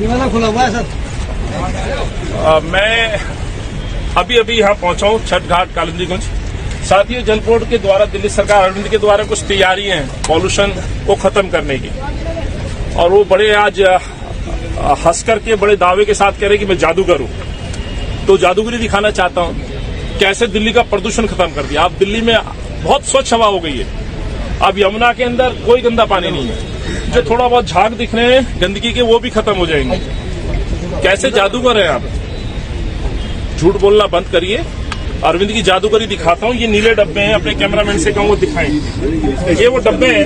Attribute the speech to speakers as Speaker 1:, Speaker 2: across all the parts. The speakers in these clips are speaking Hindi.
Speaker 1: खुला हुआ है सर।
Speaker 2: मैं अभी यहाँ पहुंचा हूँ छठ घाट कालिंदीगंज। साथियों, जल बोर्ड के द्वारा, दिल्ली सरकार अरविंद के द्वारा कुछ तैयारियां हैं पॉल्यूशन को खत्म करने की, और वो बड़े आज हंस करके बड़े दावे के साथ कह रहे कि मैं जादूगर हूँ। तो जादूगरी दिखाना चाहता हूँ कैसे दिल्ली का प्रदूषण खत्म कर दिया। अब दिल्ली में बहुत स्वच्छ हवा हो गई है। अब यमुना के अंदर कोई गंदा पानी नहीं है। जो थोड़ा बहुत झाग दिख रहे हैं गंदगी के, वो भी खत्म हो जाएंगे। कैसे जादूगर हैं आप? झूठ बोलना बंद करिए। अरविंद की जादूगरी दिखाता हूँ। ये नीले डब्बे हैं, अपने कैमरामैन से कहूँ वो दिखाएं। ये वो डब्बे हैं,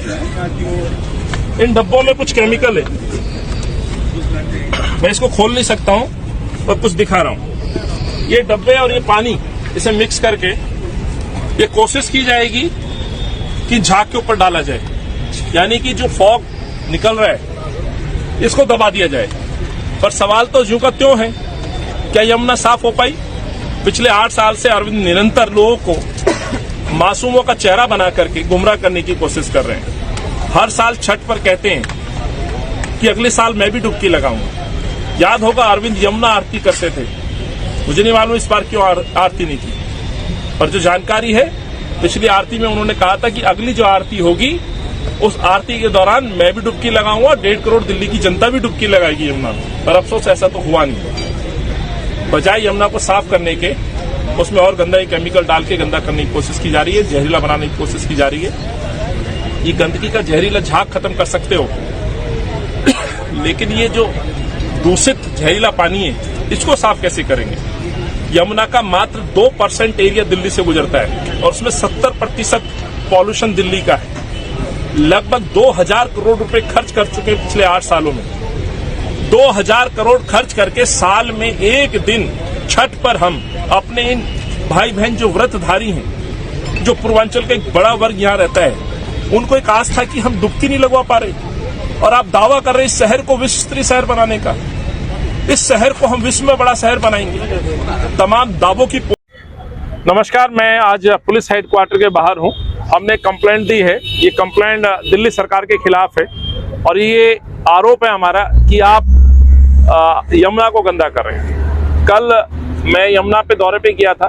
Speaker 2: इन डब्बों में कुछ केमिकल है। मैं इसको खोल नहीं सकता हूँ और कुछ दिखा रहा हूँ। ये डब्बे और ये पानी, इसे मिक्स करके ये कोशिश की जाएगी कि झाग के ऊपर डाला जाए, यानी कि जो फॉग निकल रहा है इसको दबा दिया जाए। पर सवाल तो यूं का त्यों है, क्या यमुना साफ हो पाई? पिछले 8 साल से अरविंद निरंतर लोगों को मासूमों का चेहरा बना करके गुमराह करने की कोशिश कर रहे हैं। हर साल छठ पर कहते हैं कि अगले साल मैं भी डुबकी लगाऊंगा। याद होगा अरविंद यमुना आरती करते थे। मुझे नहीं मालूम इस बार क्यों आरती नहीं की, पर जो जानकारी है, पिछली आरती में उन्होंने कहा था कि अगली जो आरती होगी उस आरती के दौरान मैं भी डुबकी लगाऊंगा, 1.5 करोड़ दिल्ली की जनता भी डुबकी लगाएगी यमुना में। पर अफसोस ऐसा तो हुआ नहीं। बजाय यमुना को साफ करने के, उसमें और गंदा केमिकल डाल के गंदा करने की कोशिश की जा रही है, जहरीला बनाने की कोशिश की जा रही है। ये गंदगी का जहरीला झाग खत्म कर सकते हो, लेकिन ये जो दूषित जहरीला पानी है इसको साफ कैसे करेंगे? यमुना का मात्र 2% एरिया दिल्ली से गुजरता है और उसमें 70% पॉल्यूशन दिल्ली का है। लगभग 2000 करोड़ रुपए खर्च कर चुके हैं पिछले 8 सालों में। 2000 करोड़ खर्च करके साल में एक दिन छठ पर हम अपने इन भाई बहन जो व्रतधारी हैं, जो पूर्वांचल का एक बड़ा वर्ग यहाँ रहता है, उनको एक आस था कि हम डुबकी नहीं लगवा पा रहे, और आप दावा कर रहे हैं इस शहर को विश्व स्तरीय शहर बनाने का। इस शहर को हम विश्व में बड़ा शहर बनाएंगे। तमाम दावों की। नमस्कार, मैं आज पुलिस हेडक्वार्टर के बाहर हूँ। हमने कंप्लेंट दी है। ये कंप्लेंट दिल्ली सरकार के खिलाफ है और ये आरोप है हमारा कि आप यमुना को गंदा कर रहे हैं। कल मैं यमुना पे दौरे पे गया था।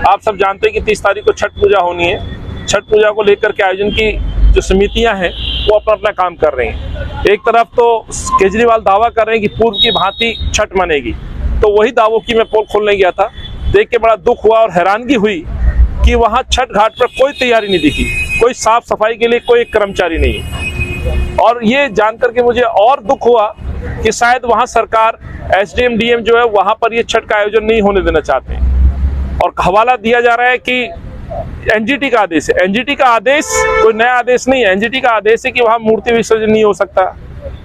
Speaker 2: आप सब जानते हैं कि 30 तारीख को छठ पूजा होनी है। छठ पूजा को लेकर के आयोजन की जो समितियां हैं वो अपना अपना काम कर रही हैं। एक तरफ तो केजरीवाल दावा कर रहे हैं कि पूर्व की भांति छठ मनेगी, तो वही दावों की मैं पोल खोलने गया था। देख के बड़ा दुख हुआ और हैरानगी हुई कि वहां छठ घाट पर कोई तैयारी नहीं दिखी, कोई साफ सफाई के लिए कोई एक कर्मचारी नहीं। और ये जानकर के मुझे और दुख हुआ कि शायद वहां सरकार, एसडीएम डीएम जो है वहां पर ये छठ का आयोजन नहीं होने देना चाहते। और हवाला दिया जा रहा है कि एनजीटी का आदेश है। एनजीटी का आदेश कोई नया आदेश नहीं है। एनजीटी का आदेश है कि वहां मूर्ति विसर्जन नहीं हो सकता,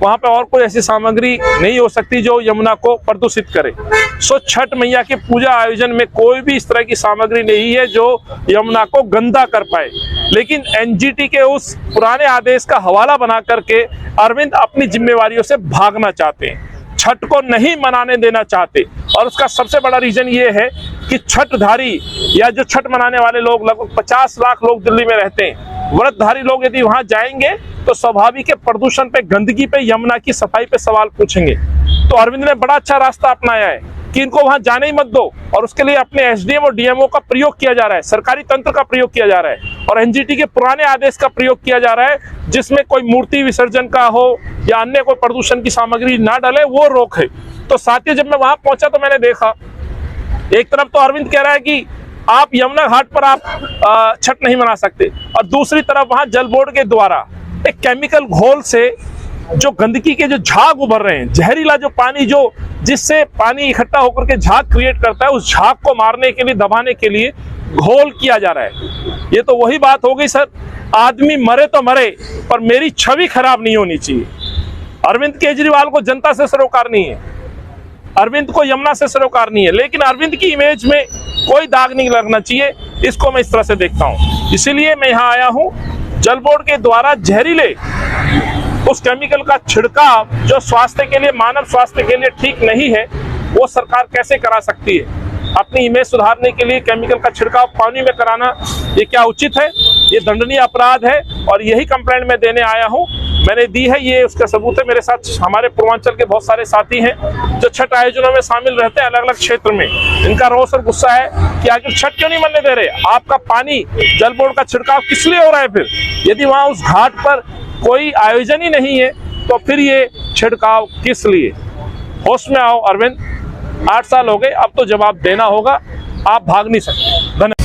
Speaker 2: वहां पे और कोई ऐसी सामग्री नहीं हो सकती जो यमुना को प्रदूषित करे। सो छठ मैया के पूजा आयोजन में कोई भी इस तरह की सामग्री नहीं है जो यमुना को गंदा कर पाए। लेकिन एनजीटी के उस पुराने आदेश का हवाला बना करके अरविंद अपनी जिम्मेवारियों से भागना चाहते हैं, छठ को नहीं मनाने देना चाहते। और उसका सबसे बड़ा रीजन ये है कि छठधारी या जो छठ मनाने वाले लोग, लगभग 50 लाख लोग दिल्ली में रहते हैं, व्रतधारी लोग यदि वहां जाएंगे तो स्वाभाविक है प्रदूषण पे, गंदगी पे, यमुना की सफाई पे सवाल पूछेंगे। तो अरविंद ने बड़ा अच्छा रास्ता अपनाया है कि इनको वहां जाने ही मत दो, और उसके लिए अपने एसडीएम और डीएमओ का प्रयोग किया जा रहा है, सरकारी तंत्र का प्रयोग किया जा रहा है, और एनजीटी के पुराने आदेश का प्रयोग किया जा रहा है जिसमें कोई मूर्ति विसर्जन का हो या अन्य कोई प्रदूषण की सामग्री ना डले, वो रोक है। तो साथियों, जब मैं वहां पहुंचा तो मैंने देखा, एक तरफ तो अरविंद कह रहा है कि आप यमुना घाट पर आप छठ नहीं मना सकते, और दूसरी तरफ वहां जल बोर्ड के द्वारा एक केमिकल घोल से जो गंदगी के जो झाग उभर रहे हैं, जहरीला जो पानी, जो जिससे पानी इकट्ठा होकर के झाग क्रिएट करता है, उस झाग को मारने के लिए, दबाने के लिए घोल किया जा रहा है। ये तो वही बात हो गई सर, आदमी मरे तो मरे पर मेरी छवि खराब नहीं होनी चाहिए। अरविंद केजरीवाल को जनता से सरोकार नहीं है, अरविंद को यमुना से सरोकार नहीं है, लेकिन अरविंद की इमेज में कोई दाग नहीं लगना चाहिए। इसको मैं इस तरह से देखता हूं। इसीलिए मैं यहाँ आया हूं। जल बोर्ड के द्वारा जहरीले उस केमिकल का छिड़काव जो स्वास्थ्य के लिए, मानव स्वास्थ्य के लिए ठीक नहीं है, वो सरकार कैसे करा सकती है? अपनी इमेज सुधारने के लिए केमिकल का छिड़काव पानी में कराना, ये क्या उचित है? ये दंडनीय अपराध है। और यही कंप्लेंट मैं देने आया हूं मैंने दी है, ये उसका सबूत है। मेरे साथ हमारे पूर्वांचल के बहुत सारे साथी हैं जो छठ आयोजनों में शामिल रहते हैं अलग अलग क्षेत्र में। इनका रोष और गुस्सा है कि आखिर छठ क्यों नहीं मनने दे रहे? आपका पानी जल बोर्ड का छिड़काव किस लिए हो रहा है? फिर यदि वहां उस घाट पर कोई आयोजन ही नहीं है तो फिर ये छिड़काव किस लिए? होश में आओ अरविंद, 8 साल हो गए, अब तो जवाब देना होगा, आप भाग नहीं सकते। धन्यवाद।